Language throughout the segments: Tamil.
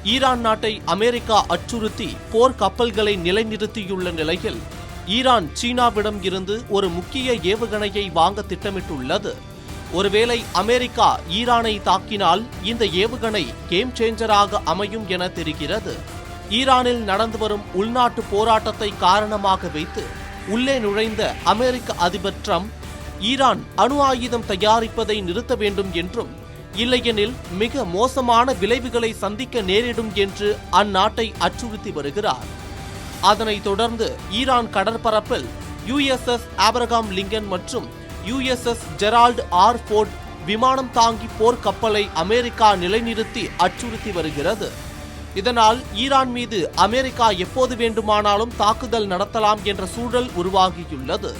ஈரான் நாட்டை அமெரிக்கா அச்சுறுத்தி போர் கப்பல்களை நிலைநிறுத்தியுள்ள நிலையில் ஈரான் சீனாவிடம் இருந்து ஒரு முக்கிய ஏவுகணையை வாங்க திட்டமிட்டுள்ளது. ஒருவேளை அமெரிக்கா ஈரானை தாக்கினால் இந்த ஏவுகணை கேம் சேஞ்சராக அமையும் என தெரிகிறது. ஈரானில் நடந்து வரும் உள்நாட்டு போராட்டத்தை காரணமாக வைத்து உள்ளே நுழைந்த அமெரிக்க அதிபர் ட்ரம்ப் ஈரான் அணு ஆயுதம் தயாரிப்பதை நிறுத்த வேண்டும் என்றும் இல்லையெனில் மிக மோசமான விளைவுகளை சந்திக்க நேரிடும் என்று அந்நாட்டை அச்சுறுத்தி வருகிறார். அதனைத் தொடர்ந்து ஈரான் கடற்பரப்பில் USS ஆப்ரஹாம் லிங்கன் மற்றும் USS ஜெரால்ட் ஆர் ஃபோர்ட் விமானம் தாங்கி போர் கப்பலை அமெரிக்கா நிலைநிறுத்தி அச்சுறுத்தி வருகிறது. இதனால் ஈரான் மீது அமெரிக்கா எப்போது வேண்டுமானாலும் தாக்குதல் நடத்தலாம் என்ற சூழல் உருவாகியுள்ளது.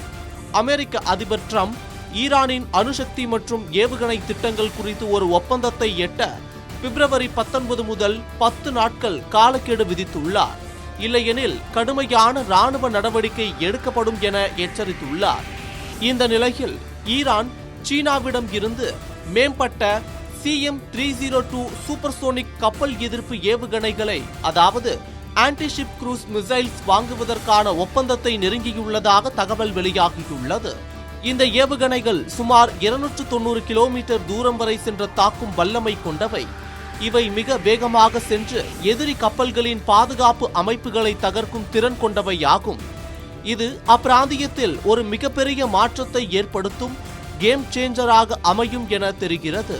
அமெரிக்க அதிபர் ட்ரம்ப் ஈரானின் அணுசக்தி மற்றும் ஏவுகணை திட்டங்கள் குறித்து ஒரு ஒப்பந்தத்தை எட்ட பிப்ரவரி 19 முதல் 10 நாட்கள் காலக்கெடு விதித்துள்ளார். இல்லையெனில் கடுமையான ராணுவ நடவடிக்கை எடுக்கப்படும் என எச்சரித்துள்ளார். இந்த நிலையில் ஈரான் சீனாவிடம் இருந்து மேம்பட்ட CM-302 சூப்பர்சோனிக் கப்பல் எதிர்ப்பு ஏவுகணைகளை அதாவது ஆன்டிஷிப் குரூஸ் மிசைல்ஸ் வாங்குவதற்கான ஒப்பந்தத்தை நெருங்கியுள்ளதாக தகவல் வெளியாகியுள்ளது. இந்த ஏவுகணைகள் சுமார் 290 கிலோமீட்டர் தூரம் வரை சென்று தாக்கும் வல்லமை கொண்டவை. இவை மிக வேகமாக சென்று எதிரி கப்பல்களின் பாதுகாப்பு அமைப்புகளை தகர்க்கும் திறன் கொண்டவையாகும். இது அப்பிராந்தியத்தில் ஒரு மிகப்பெரிய மாற்றத்தை ஏற்படுத்தும் கேம் சேஞ்சராக அமையும் என தெரிகிறது.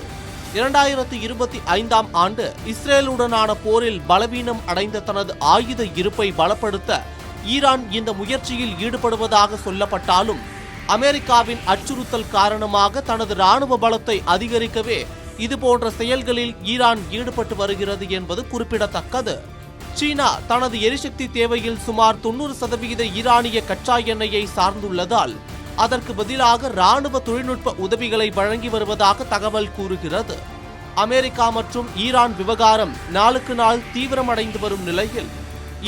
2025ஆம் ஆண்டு இஸ்ரேலுடனான போரில் பலவீனம் அடைந்த தனது ஆயுத இருப்பை பலப்படுத்த ஈரான் இந்த முயற்சியில் ஈடுபடுவதாக சொல்லப்பட்டாலும் அமெரிக்காவின் அச்சுறுத்தல் காரணமாக தனது ராணுவ பலத்தை அதிகரிக்கவே இதுபோன்ற செயல்களில் ஈரான் ஈடுபட்டு வருகிறது என்பது குறிப்பிடத்தக்கது. சீனா தனது எரிசக்தி தேவையில் சுமார் 90% ஈரானிய கச்சா எண்ணெயை சார்ந்துள்ளதால் அதற்கு பதிலாக ராணுவ தொழில்நுட்ப உதவிகளை வழங்கி வருவதாக தகவல் கூறுகிறது. அமெரிக்கா மற்றும் ஈரான் விவகாரம் நாளுக்கு நாள் தீவிரமடைந்து வரும் நிலையில்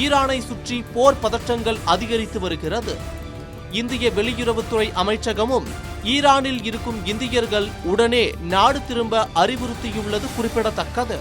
ஈரானை சுற்றி போர் பதற்றங்கள் அதிகரித்து வருகிறது. இந்திய வெளியுறவுத்துறை அமைச்சகமும் ஈரானில் இருக்கும் இந்தியர்கள் உடனே நாடு திரும்ப அறிவுறுத்தியுள்ளது குறிப்பிடத்தக்கது.